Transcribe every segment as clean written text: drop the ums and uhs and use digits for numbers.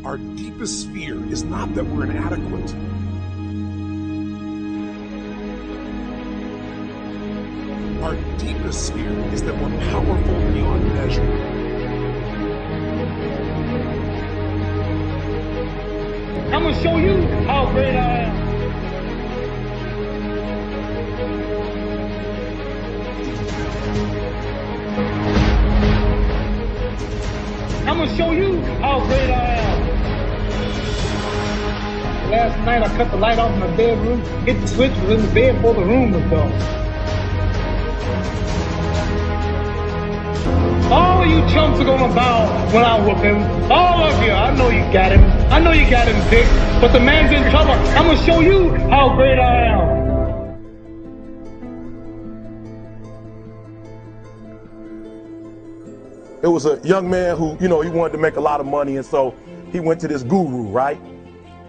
Our deepest fear is not that we're inadequate. Our deepest fear is that we're powerful beyond measure. I'm gonna show you how great I am. I'm gonna show you how great I am. Last night I cut the light off in my bedroom, hit the switch, was in the bed before the room was dark. All of you chumps are gonna bow when I whoop him. All of you, I know you got him. I know you got him picked, but the man's in trouble. I'm gonna show you how great I am. It was a young man who, he wanted to make a lot of money, and so he went to this guru, right?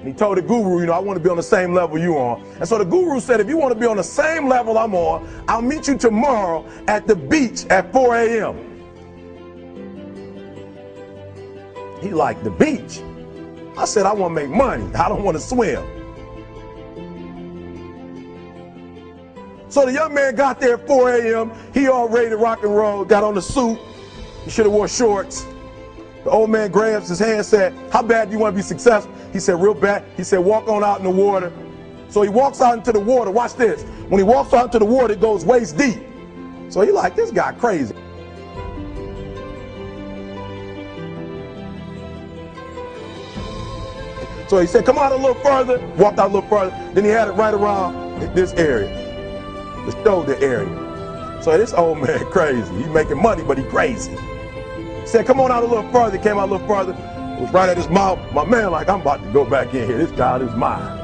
And he told the guru, I want to be on the same level you on. And so the guru said, if you want to be on the same level I'm on, I'll meet you tomorrow at the beach at 4 a.m. He liked the beach. I said, I want to make money. I don't want to swim. So the young man got there at 4 a.m. He all ready to rock and roll, got on the suit. He should have wore shorts. The old man grabs his hand and said, how bad do you want to be successful? He said, real bad. He said, walk on out in the water. So he walks out into the water. Watch this. When he walks out into the water, it goes waist deep. So he like, this guy crazy. So he said, come out a little further. Walked out a little further. Then he had it right around this area, the shoulder area. So this old man crazy. He making money, but he crazy. He said, come on out a little further. Came out a little further. It was right at his mouth. My man like, I'm about to go back in here. This guy is mine.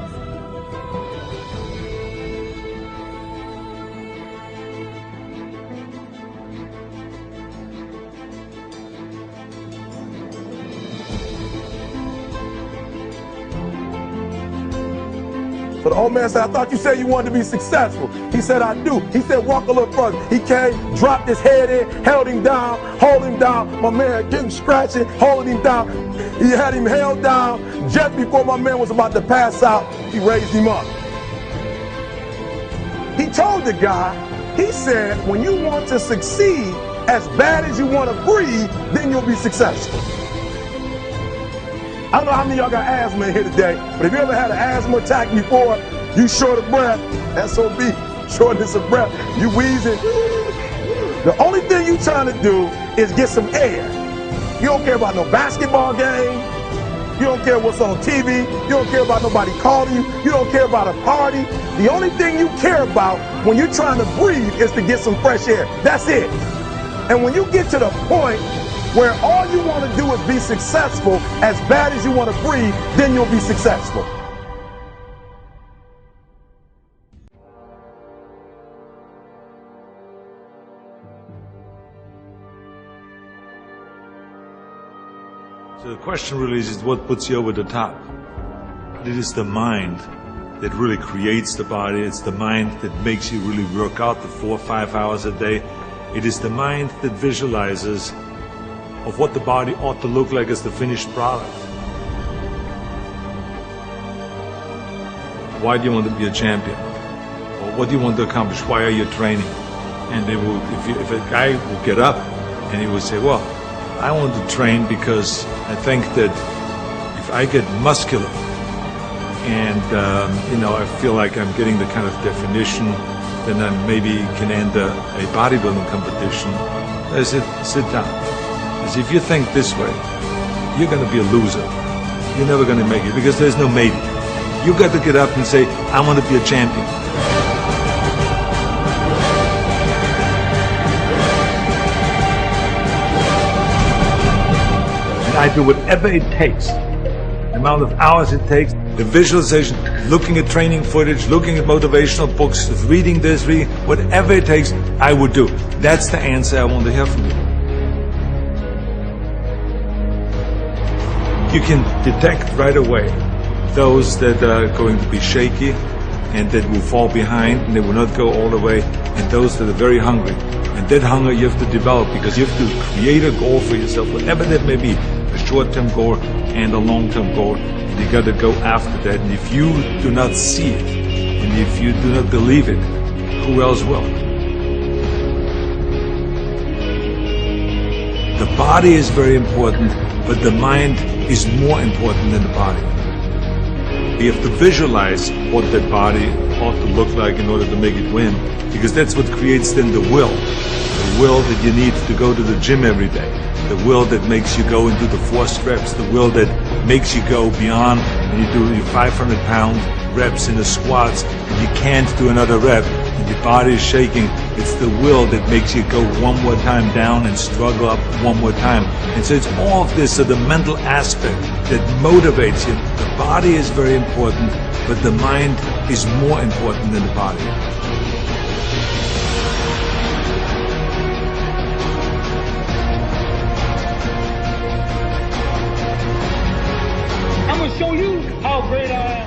So the old man said, I thought you said you wanted to be successful. He said, I do. He said, walk a little further. He came, dropped his head in, held him down, hold him down. My man getting scratching, holding him down. He had him held down. Just before my man was about to pass out, he raised him up. He told the guy, he said, when you want to succeed as bad as you want to breathe, then you'll be successful. I don't know how many of y'all got asthma in here today, but if you ever had an asthma attack before, you short of breath, SOB, shortness of breath, you wheezing. The only thing you trying to do is get some air. You don't care about no basketball game. You don't care what's on TV. You don't care about nobody calling you. You don't care about a party. The only thing you care about when you're trying to breathe is to get some fresh air. That's it. And when you get to the point where all you want to do is be successful as bad as you want to breathe, then you'll be successful. So the question really is what puts you over the top? It is the mind that really creates the body. It's the mind that makes you really work out the 4 or 5 hours a day. It is the mind that visualizes of what the body ought to look like as the finished product. Why do you want to be a champion? Or what do you want to accomplish? Why are you training? And they will, if a guy will get up and he will say, well, I want to train because I think that if I get muscular and I feel like I'm getting the kind of definition, then I maybe can enter a bodybuilding competition. I said, sit down. Because if you think this way, you're going to be a loser. You're never going to make it because there's no maybe. You got to get up and say, I want to be a champion. And I do whatever it takes, the amount of hours it takes, the visualization, looking at training footage, looking at motivational books, reading this, reading, whatever it takes, I would do. That's the answer I want to hear from you. You can detect right away those that are going to be shaky and that will fall behind and they will not go all the way, and those that are very hungry. And that hunger you have to develop because you have to create a goal for yourself, whatever that may be. A short-term goal and a long-term goal. And you got to go after that. And if you do not see it, and if you do not believe it, who else will? The body is very important, but the mind is more important than the body. We have to visualize what that body ought to look like in order to make it win, because that's what creates then the will. The will that you need to go to the gym every day. The will that makes you go into the 4 reps. The will that makes you go beyond and you do your 500-pound reps in the squats and you can't do another rep and your body is shaking. It's the will that makes you go one more time down and struggle up one more time. And so it's all of this, so the mental aspect that motivates you. The body is very important, but the mind is more important than the body. I'm gonna show you how great I am.